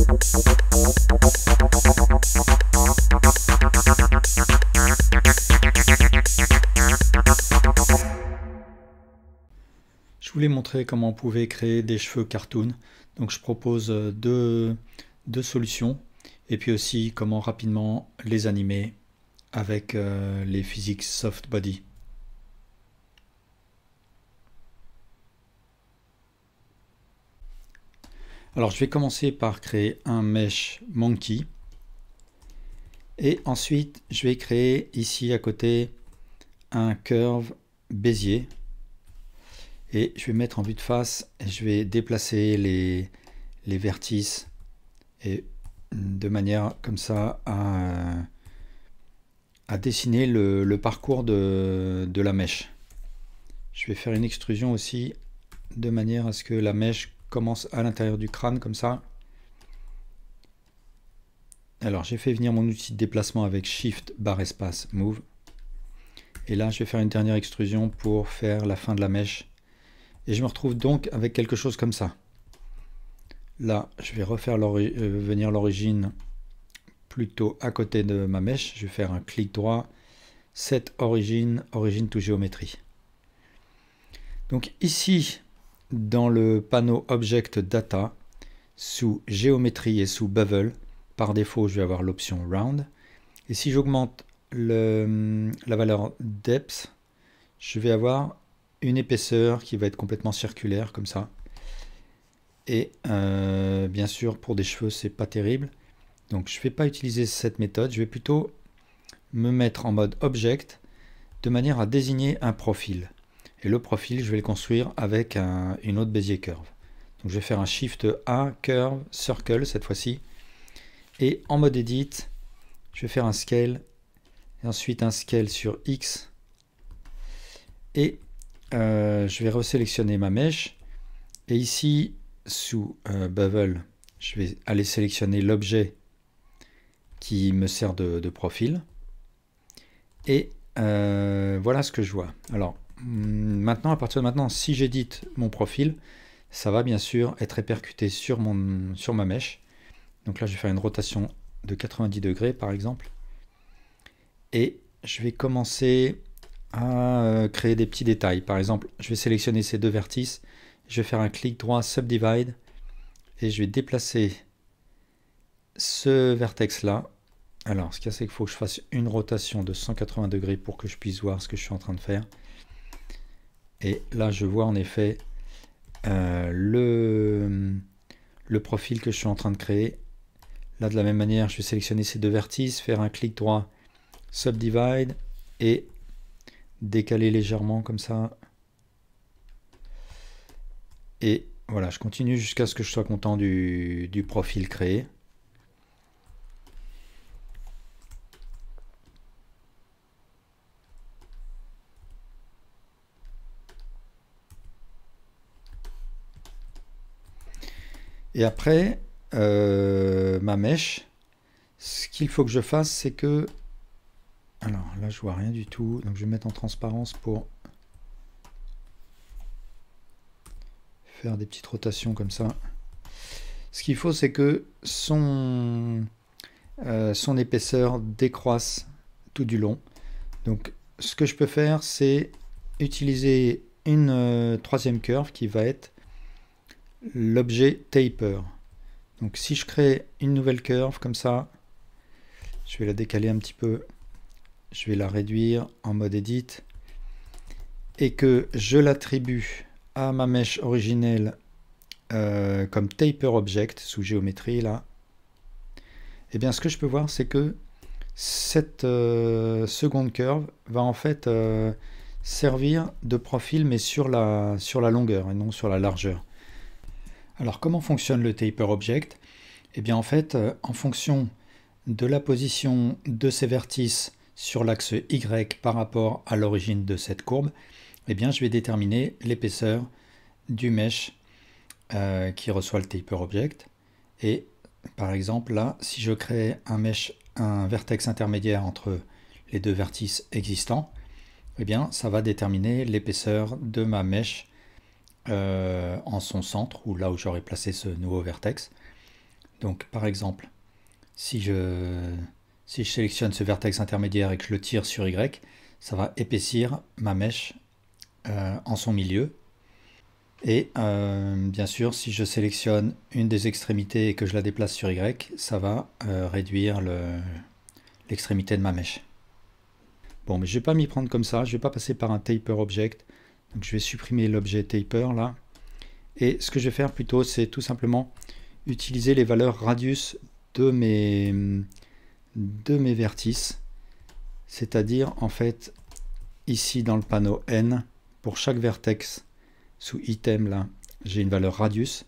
Je voulais montrer comment on pouvait créer des cheveux cartoon. Donc je propose deux solutions. Et puis aussi comment rapidement les animer avec les Physics Soft Body. Alors je vais commencer par créer un mesh monkey. Et ensuite je vais créer ici à côté un curve Bézier. Et je vais mettre en vue de face et je vais déplacer les vertices et de manière comme ça à dessiner le parcours de la mèche. Je vais faire une extrusion aussi de manière à ce que la mèche commence à l'intérieur du crâne comme ça. Alors j'ai fait venir mon outil de déplacement avec Shift barre espace Move. Et là je vais faire une dernière extrusion pour faire la fin de la mèche. Et je me retrouve donc avec quelque chose comme ça. Là, je vais refaire venir l'origine plutôt à côté de ma mèche. Je vais faire un clic droit, Set Origin, Origin to Geometry. Donc ici, dans le panneau Object Data, sous Géométrie et sous Bevel, par défaut, je vais avoir l'option Round. Et si j'augmente la valeur Depth, je vais avoir une épaisseur qui va être complètement circulaire comme ça. Et bien sûr pour des cheveux c'est pas terrible, donc je ne vais pas utiliser cette méthode, je vais plutôt me mettre en mode object de manière à désigner un profil. Et le profil je vais le construire avec une autre Bézier curve. Donc je vais faire un Shift A, curve, circle cette fois-ci, et en mode edit je vais faire un scale et ensuite un scale sur X, et je vais resélectionner ma mèche et ici sous Bevel je vais aller sélectionner l'objet qui me sert de profil et voilà ce que je vois. Alors maintenant, à partir de maintenant, si j'édite mon profil, ça va bien sûr être répercuté sur ma mèche. Donc là je vais faire une rotation de 90 degrés par exemple et je vais commencer à créer des petits détails. Par exemple, je vais sélectionner ces deux vertices, je vais faire un clic droit Subdivide et je vais déplacer ce vertex là. Alors ce qu'il y a, c'est qu'il faut que je fasse une rotation de 180 degrés pour que je puisse voir ce que je suis en train de faire. Et là je vois en effet le profil que je suis en train de créer. Là de la même manière je vais sélectionner ces deux vertices, faire un clic droit Subdivide et décaler légèrement comme ça. Et voilà, je continue jusqu'à ce que je sois content du profil créé. Et après, ma mèche, ce qu'il faut que je fasse, c'est que... Alors là, je vois rien du tout, donc je vais mettre en transparence pour faire des petites rotations comme ça. Ce qu'il faut, c'est que son épaisseur décroisse tout du long. Donc ce que je peux faire, c'est utiliser une troisième curve qui va être l'objet taper. Donc si je crée une nouvelle curve comme ça, je vais la décaler un petit peu, je vais la réduire en mode edit et que je l'attribue à ma mèche originelle comme taper object sous géométrie là, et bien ce que je peux voir, c'est que cette seconde curve va en fait servir de profil mais sur la longueur et non sur la largeur. Alors comment fonctionne le taper object? Et bien en fait en fonction de la position de ces vertices sur l'axe Y par rapport à l'origine de cette courbe, eh bien je vais déterminer l'épaisseur du mesh qui reçoit le taper object. Et par exemple là, si je crée un vertex intermédiaire entre les deux vertices existants, eh bien ça va déterminer l'épaisseur de ma mèche en son centre, ou là où j'aurais placé ce nouveau vertex. Donc par exemple, si je sélectionne ce vertex intermédiaire et que je le tire sur Y, ça va épaissir ma mèche en son milieu. Et bien sûr, si je sélectionne une des extrémités et que je la déplace sur Y, ça va réduire l'extrémité de ma mèche. Bon, mais je ne vais pas m'y prendre comme ça, je ne vais pas passer par un taper object. Donc je vais supprimer l'objet taper là. Et ce que je vais faire plutôt, c'est tout simplement utiliser les valeurs radius de mes vertices. C'est-à-dire, en fait, ici dans le panneau N, pour chaque vertex sous item là, j'ai une valeur radius.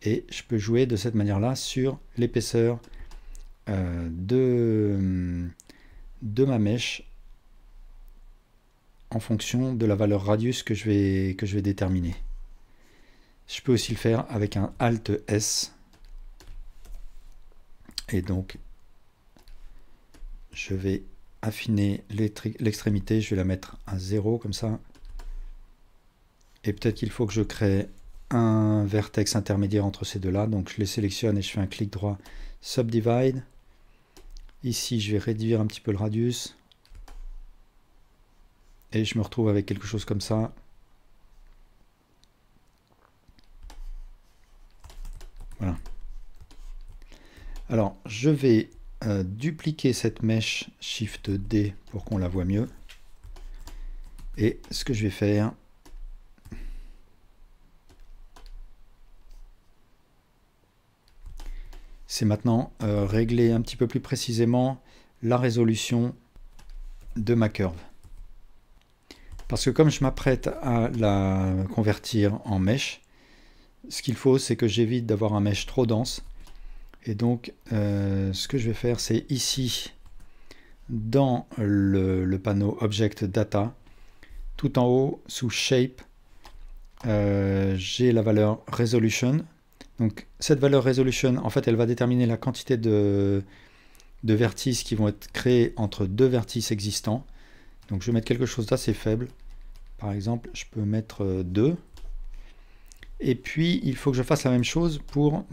Et je peux jouer de cette manière-là sur l'épaisseur de ma mèche en fonction de la valeur radius que je vais déterminer. Je peux aussi le faire avec un Alt S. Et donc, je vais affiner l'extrémité, je vais la mettre à 0 comme ça. Et peut-être qu'il faut que je crée un vertex intermédiaire entre ces deux-là. Donc je les sélectionne et je fais un clic droit, Subdivide. Ici, je vais réduire un petit peu le radius. Et je me retrouve avec quelque chose comme ça. Voilà. Alors, je vais dupliquer cette mèche, Shift D, pour qu'on la voit mieux. Et ce que je vais faire, c'est maintenant régler un petit peu plus précisément la résolution de ma curve. Parce que comme je m'apprête à la convertir en mèche, ce qu'il faut, c'est que j'évite d'avoir un mèche trop dense. Et donc, ce que je vais faire, c'est ici, dans le panneau Object Data, tout en haut, sous Shape, j'ai la valeur Resolution. Donc, cette valeur Resolution, en fait, elle va déterminer la quantité de vertices qui vont être créés entre deux vertices existants. Donc, je vais mettre quelque chose d'assez faible. Par exemple, je peux mettre 2. Et puis, il faut que je fasse la même chose pour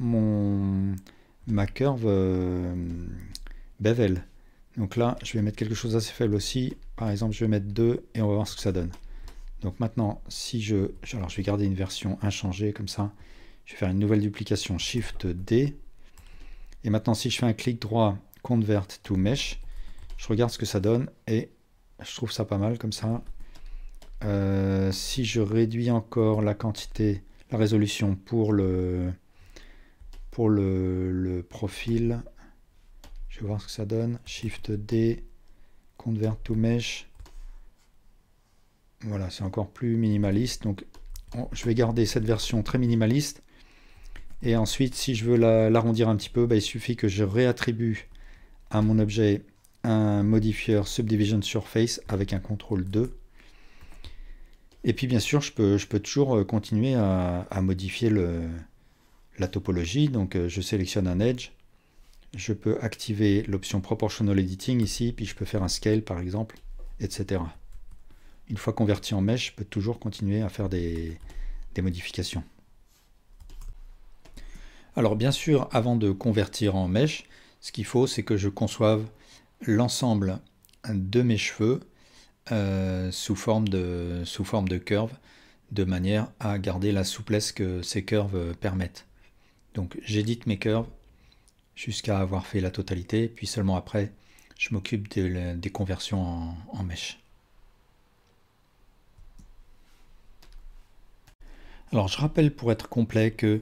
ma curve bevel. Donc là, je vais mettre quelque chose d'assez faible aussi. Par exemple, je vais mettre 2 et on va voir ce que ça donne. Donc maintenant, si alors je vais garder une version inchangée comme ça. Je vais faire une nouvelle duplication, Shift D. Et maintenant, si je fais un clic droit, Convert to Mesh, je regarde ce que ça donne et je trouve ça pas mal comme ça. Si je réduis encore la quantité, la résolution pour le profil, je vais voir ce que ça donne. Shift D, Convert to Mesh. Voilà, c'est encore plus minimaliste. Donc, je vais garder cette version très minimaliste. Et ensuite, si je veux l'arrondir un petit peu, il suffit que je réattribue à mon objet un modifieur Subdivision Surface avec un CTRL 2. Et puis, bien sûr, je peux toujours continuer à modifier la topologie. Donc, je sélectionne un Edge. Je peux activer l'option Proportional Editing ici, puis je peux faire un Scale, par exemple, etc. Une fois converti en mesh, je peux toujours continuer à faire des modifications. Alors bien sûr, avant de convertir en mesh, ce qu'il faut, c'est que je conçoive l'ensemble de mes cheveux sous forme de curve, de manière à garder la souplesse que ces curves permettent. Donc j'édite mes curves jusqu'à avoir fait la totalité, puis seulement après, je m'occupe des conversions en mesh. Alors je rappelle pour être complet que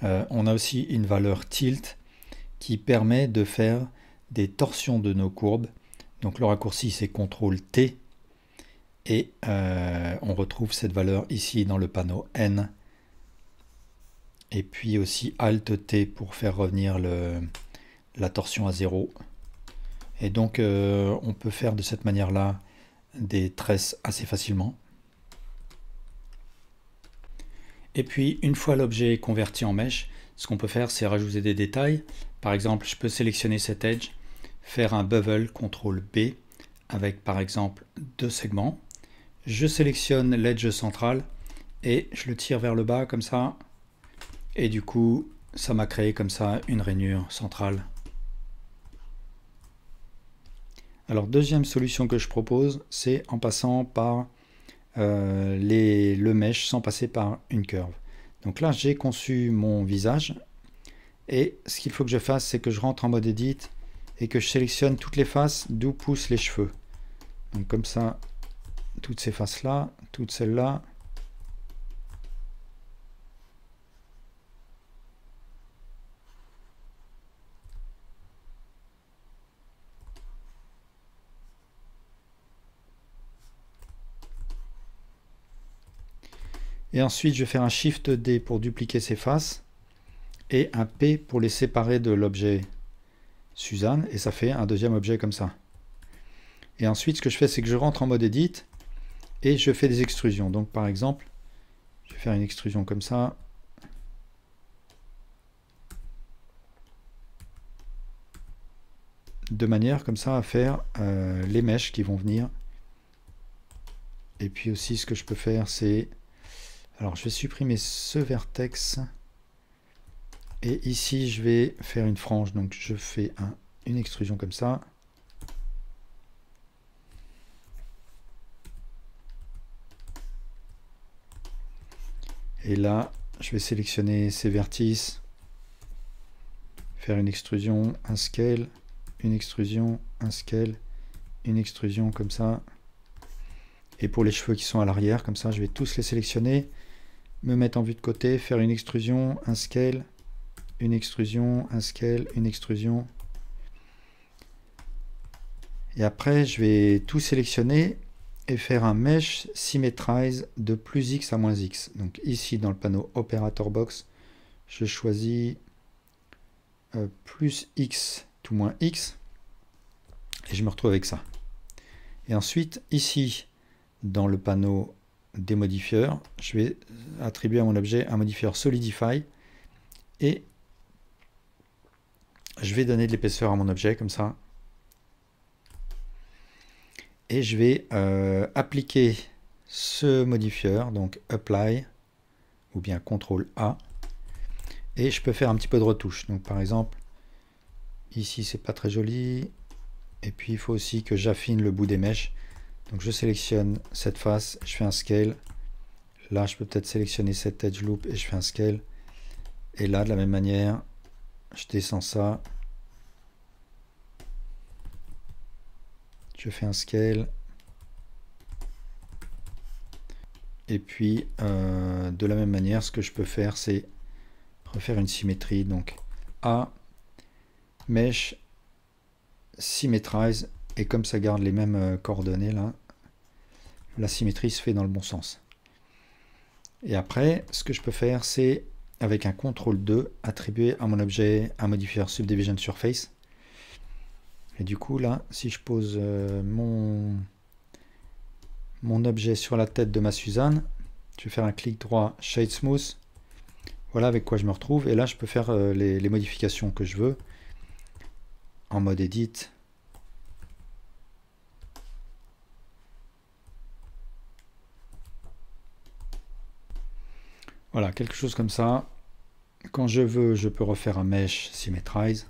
on a aussi une valeur tilt qui permet de faire des torsions de nos courbes. Donc le raccourci c'est CTRL T et on retrouve cette valeur ici dans le panneau N. Et puis aussi Alt T pour faire revenir la torsion à 0. Et donc on peut faire de cette manière-là des tresses assez facilement. Et puis, une fois l'objet converti en mesh, ce qu'on peut faire, c'est rajouter des détails. Par exemple, je peux sélectionner cet edge, faire un bevel, CTRL B, avec par exemple 2 segments. Je sélectionne l'edge central et je le tire vers le bas comme ça. Et du coup, ça m'a créé comme ça une rainure centrale. Alors deuxième solution que je propose, c'est en passant par le mesh sans passer par une curve. Donc là j'ai conçu mon visage et ce qu'il faut que je fasse, c'est que je rentre en mode edit et que je sélectionne toutes les faces d'où poussent les cheveux. Donc comme ça, toutes ces faces là, toutes celles-là. Et ensuite, je vais faire un Shift D pour dupliquer ces faces et un P pour les séparer de l'objet Suzanne. Et ça fait un deuxième objet comme ça. Et ensuite, ce que je fais, c'est que je rentre en mode Edit et je fais des extrusions. Donc, par exemple, je vais faire une extrusion comme ça. De manière comme ça à faire les mèches qui vont venir. Et puis aussi, ce que je peux faire, c'est... Alors, je vais supprimer ce vertex. Et ici, je vais faire une frange. Donc, je fais une extrusion comme ça. Et là, je vais sélectionner ces vertices. Faire une extrusion, un scale, une extrusion, un scale, une extrusion comme ça. Et pour les cheveux qui sont à l'arrière, comme ça, je vais tous les sélectionner. Me mettre en vue de côté, faire une extrusion, un scale, une extrusion, un scale, une extrusion. Et après, je vais tout sélectionner et faire un Mesh Symmetrize de plus X à moins X. Donc ici, dans le panneau Operator Box, je choisis plus X to moins X. Et je me retrouve avec ça. Et ensuite, ici, dans le panneau des modifieurs, je vais attribuer à mon objet un modifieur Solidify et je vais donner de l'épaisseur à mon objet comme ça et je vais appliquer ce modifieur, donc Apply ou bien CTRL A, et je peux faire un petit peu de retouche. Donc par exemple ici c'est pas très joli et puis il faut aussi que j'affine le bout des mèches. Donc je sélectionne cette face, je fais un scale. Là, je peux peut-être sélectionner cette edge loop et je fais un scale. Et là, de la même manière, je descends ça. Je fais un scale. Et puis, de la même manière, ce que je peux faire, c'est refaire une symétrie. Donc, A, Mesh, Symmetrize. Et comme ça garde les mêmes coordonnées là, la symétrie se fait dans le bon sens. Et après, ce que je peux faire, c'est avec un CTRL 2, attribuer à mon objet un modifieur Subdivision Surface. Et du coup, là, si je pose mon objet sur la tête de ma Suzanne, je vais faire un clic droit, Shade Smooth. Voilà avec quoi je me retrouve. Et là, je peux faire les modifications que je veux en mode Edit. Voilà, quelque chose comme ça. Quand je veux, je peux refaire un Mesh Symmetrize.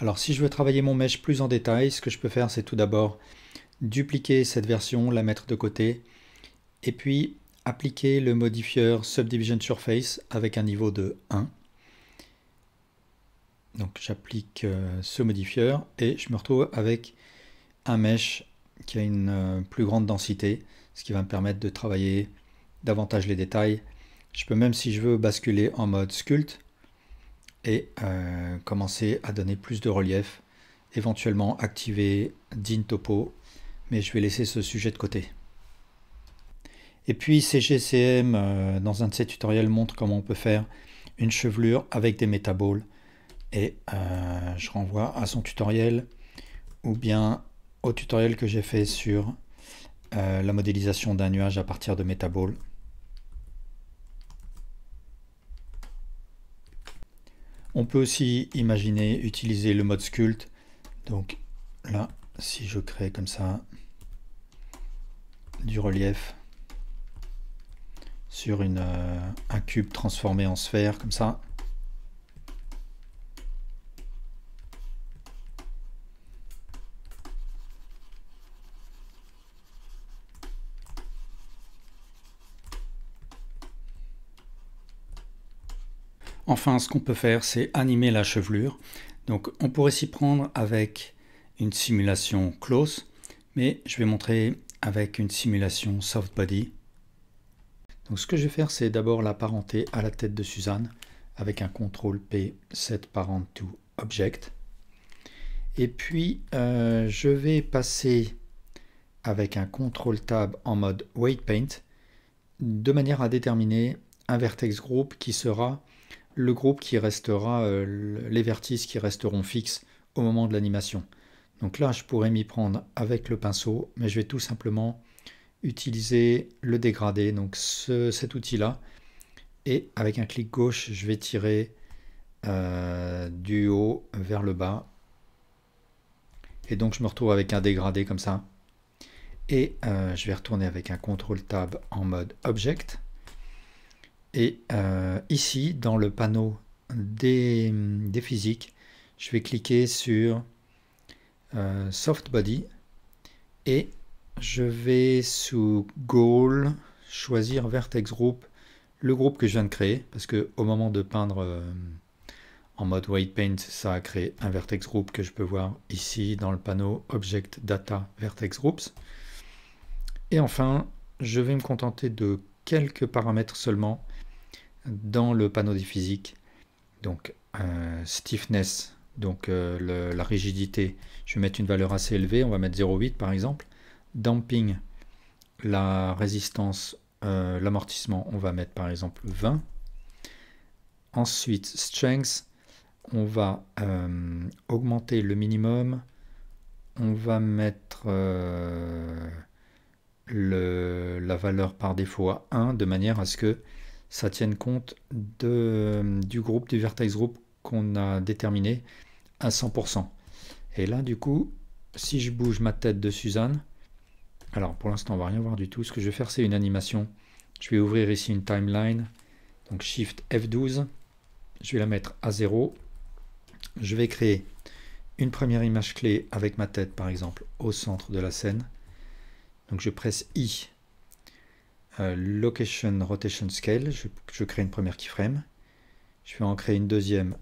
Alors, si je veux travailler mon mesh plus en détail, ce que je peux faire, c'est tout d'abord dupliquer cette version, la mettre de côté, et puis appliquer le modifieur Subdivision Surface avec un niveau de 1. Donc, j'applique ce modifieur et je me retrouve avec un mesh qui a une plus grande densité, ce qui va me permettre de travailler davantage les détails. Je peux même, si je veux, basculer en mode sculpt et commencer à donner plus de relief, éventuellement activer DIN Topo, mais je vais laisser ce sujet de côté. Et puis CGCM, dans un de ses tutoriels, montre comment on peut faire une chevelure avec des métaballs, et je renvoie à son tutoriel ou bien au tutoriel que j'ai fait sur la modélisation d'un nuage à partir de métaballs. On peut aussi imaginer utiliser le mode sculpt. Donc là, si je crée comme ça du relief sur un cube transformé en sphère, comme ça. Enfin, ce qu'on peut faire, c'est animer la chevelure. Donc, on pourrait s'y prendre avec une simulation close, mais je vais montrer avec une simulation soft body. Donc, ce que je vais faire, c'est d'abord l'apparenter à la tête de Suzanne avec un CTRL P, set parent to object. Et puis, je vais passer avec un CTRL Tab en mode weight paint de manière à déterminer un vertex group qui sera le groupe qui restera, les vertices qui resteront fixes au moment de l'animation. Donc là, je pourrais m'y prendre avec le pinceau, mais je vais tout simplement utiliser le dégradé, donc cet outil-là, et avec un clic gauche, je vais tirer du haut vers le bas. Et donc, je me retrouve avec un dégradé comme ça. Et je vais retourner avec un CTRL Tab en mode Object. Et ici, dans le panneau des physiques, je vais cliquer sur Soft Body et je vais sous Goal choisir Vertex Group, le groupe que je viens de créer, parce que au moment de peindre en mode Weight Paint, ça a créé un Vertex Group que je peux voir ici dans le panneau Object Data Vertex Groups. Et enfin, je vais me contenter de quelques paramètres seulement dans le panneau des physiques. Donc stiffness, donc la rigidité, je vais mettre une valeur assez élevée, on va mettre 0,8 par exemple. Damping, la résistance, l'amortissement, on va mettre par exemple 20. Ensuite, strength, on va augmenter le minimum, on va mettre la valeur par défaut à 1 de manière à ce que ça tienne compte du groupe, du vertex group qu'on a déterminé à 100%. Et là, du coup, si je bouge ma tête de Suzanne, alors pour l'instant, on va rien voir du tout. Ce que je vais faire, c'est une animation. Je vais ouvrir ici une timeline. Donc Shift F12. Je vais la mettre à 0. Je vais créer une première image clé avec ma tête, par exemple, au centre de la scène. Donc je presse I. Location Rotation Scale, je crée une première keyframe, je vais en créer une deuxième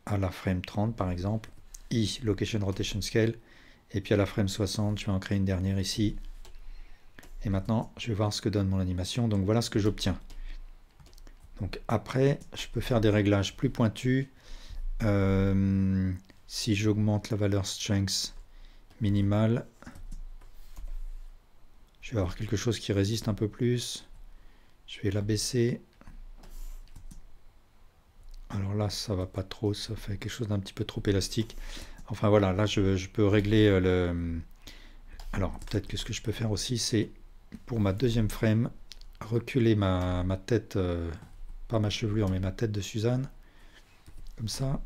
à la frame 30 par exemple, I Location Rotation Scale, et puis à la frame 60 je vais en créer une dernière ici, et maintenant je vais voir ce que donne mon animation. Donc voilà ce que j'obtiens. Donc après je peux faire des réglages plus pointus, si j'augmente la valeur strength minimale, je vais avoir quelque chose qui résiste un peu plus. Je vais la baisser. Alors là, ça va pas trop, ça fait quelque chose d'un petit peu trop élastique. Enfin voilà, là je peux régler le... Alors peut-être que ce que je peux faire aussi, c'est pour ma deuxième frame, reculer ma tête, pas ma chevelure, mais ma tête de Suzanne. Comme ça.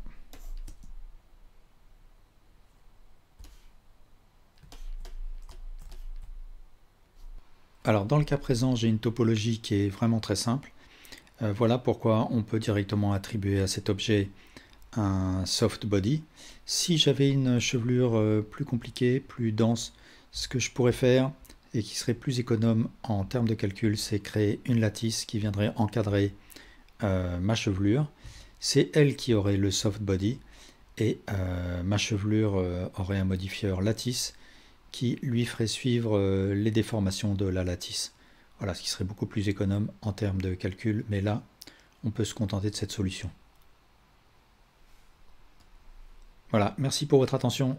Alors dans le cas présent, j'ai une topologie qui est vraiment très simple. Voilà pourquoi on peut directement attribuer à cet objet un soft body. Si j'avais une chevelure plus compliquée, plus dense, ce que je pourrais faire et qui serait plus économe en termes de calcul, c'est créer une lattice qui viendrait encadrer ma chevelure. C'est elle qui aurait le soft body et ma chevelure aurait un modifieur lattice qui lui ferait suivre les déformations de la lattice. Voilà, ce qui serait beaucoup plus économe en termes de calcul, mais là, on peut se contenter de cette solution. Voilà, merci pour votre attention.